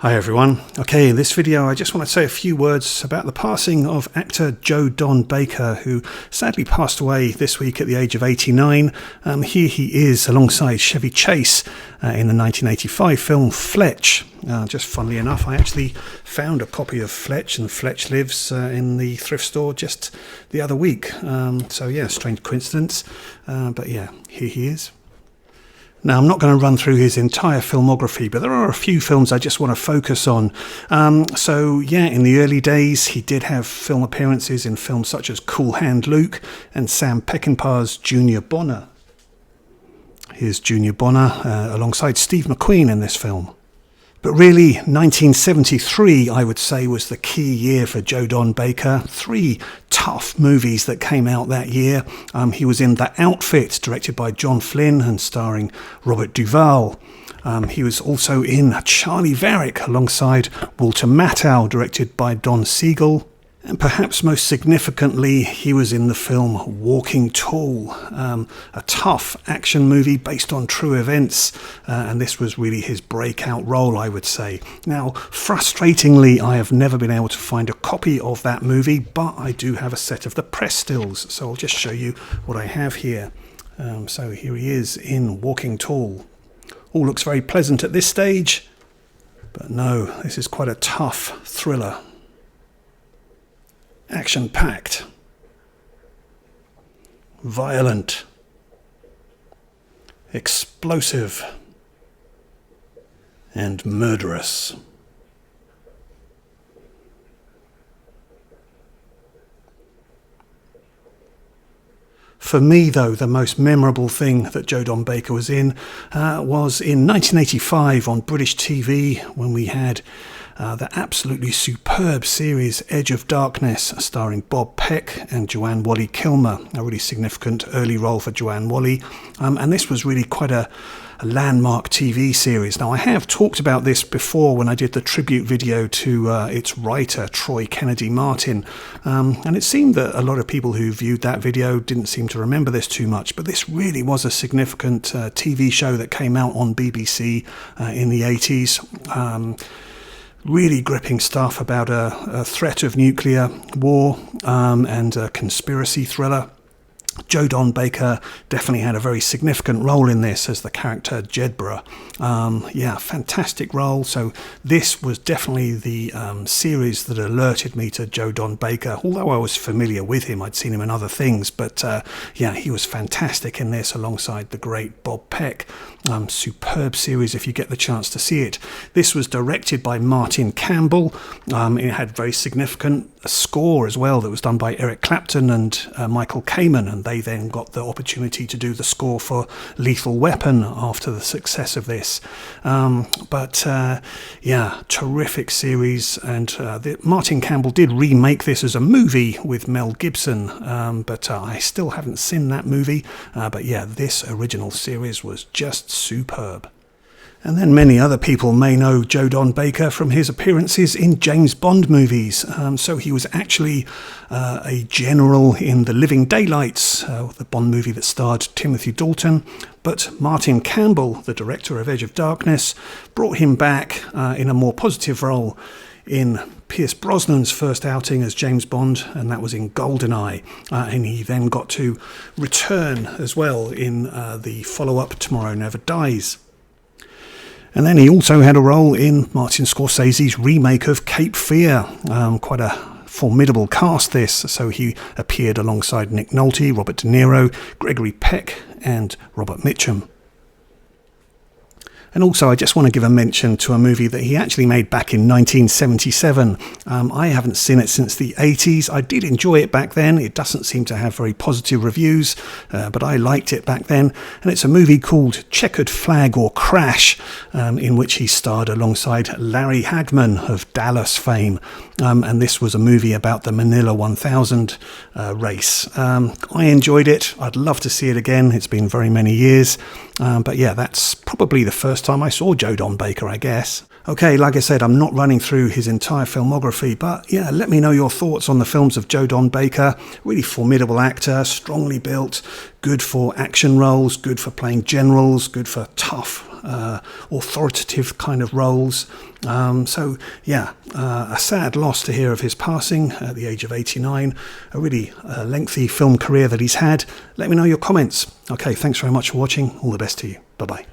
Hi everyone. Okay, in this video I just want to say a few words about the passing of actor Joe Don Baker, who sadly passed away this week at the age of 89. Here he is alongside Chevy Chase in the 1985 film Fletch. Just funnily enough, I actually found a copy of Fletch, and Fletch Lives in the thrift store just the other week. So yeah, strange coincidence. But yeah, here he is. Now, I'm not going to run through his entire filmography, but there are a few films I just want to focus on. So, yeah, in the early days, he did have film appearances in films such as Cool Hand Luke and Sam Peckinpah's Junior Bonner. Here's Junior Bonner alongside Steve McQueen in this film. But really, 1973, I would say, was the key year for Joe Don Baker. 3 tough movies that came out that year. He was in The Outfit, directed by John Flynn and starring Robert Duvall. He was also in Charley Varrick alongside Walter Matthau, directed by Don Siegel. And perhaps most significantly, he was in the film Walking Tall, a tough action movie based on true events, and this was really his breakout role, I would say. Now, frustratingly, I have never been able to find a copy of that movie, but I do have a set of the press stills, so I'll just show you what I have here. So here he is in Walking Tall. All looks very pleasant at this stage, but no, this is quite a tough thriller. Action-packed, violent, explosive, and murderous. For me, though, the most memorable thing that Joe Don Baker was in 1985 on British TV, when we had the absolutely superb series Edge of Darkness, starring Bob Peck and Joanne Whalley-Kilmer, a really significant early role for Joanne Whalley, and this was really quite a landmark TV series. Now, I have talked about this before when I did the tribute video to its writer, Troy Kennedy Martin, and it seemed that a lot of people who viewed that video didn't seem to remember this too much, but this really was a significant TV show that came out on BBC in the 80s. Really gripping stuff about a threat of nuclear war and a conspiracy thriller. Joe Don Baker definitely had a very significant role in this as the character Jedburgh. Yeah, fantastic role. So this was definitely the series that alerted me to Joe Don Baker. Although I was familiar with him, I'd seen him in other things. But yeah, he was fantastic in this alongside the great Bob Peck. Superb series if you get the chance to see it. This was directed by Martin Campbell. It had very significant score as well that was done by Eric Clapton and Michael Kamen, and they then got the opportunity to do the score for Lethal Weapon after the success of this. Yeah, terrific series, and Martin Campbell did remake this as a movie with Mel Gibson, but I still haven't seen that movie. But yeah, this original series was just superb. And then many other people may know Joe Don Baker from his appearances in James Bond movies. So he was actually a general in The Living Daylights, the Bond movie that starred Timothy Dalton. But Martin Campbell, the director of Edge of Darkness, brought him back in a more positive role in Pierce Brosnan's first outing as James Bond, and that was in Goldeneye. And he then got to return as well in the follow-up Tomorrow Never Dies. And then he also had a role in Martin Scorsese's remake of Cape Fear. Quite a formidable cast this. So he appeared alongside Nick Nolte, Robert De Niro, Gregory Peck and Robert Mitchum. And also, I just want to give a mention to a movie that he actually made back in 1977. I haven't seen it since the 80s. I did enjoy it back then. It doesn't seem to have very positive reviews, but I liked it back then. And it's a movie called Checkered Flag or Crash, in which he starred alongside Larry Hagman of Dallas fame. And this was a movie about the Manila 1000 race. I enjoyed it. I'd love to see it again. It's been very many years. But yeah, that's probably the first time I saw Joe Don Baker, I guess. Okay, like I said, I'm not running through his entire filmography, but yeah, let me know your thoughts on the films of Joe Don Baker. Really formidable actor, strongly built, good for action roles, good for playing generals, good for tough authoritative kind of roles. So yeah, a sad loss to hear of his passing at the age of 89. A really lengthy film career that he's had. Let me know your comments. Okay, thanks very much for watching. All the best to you. Bye-bye.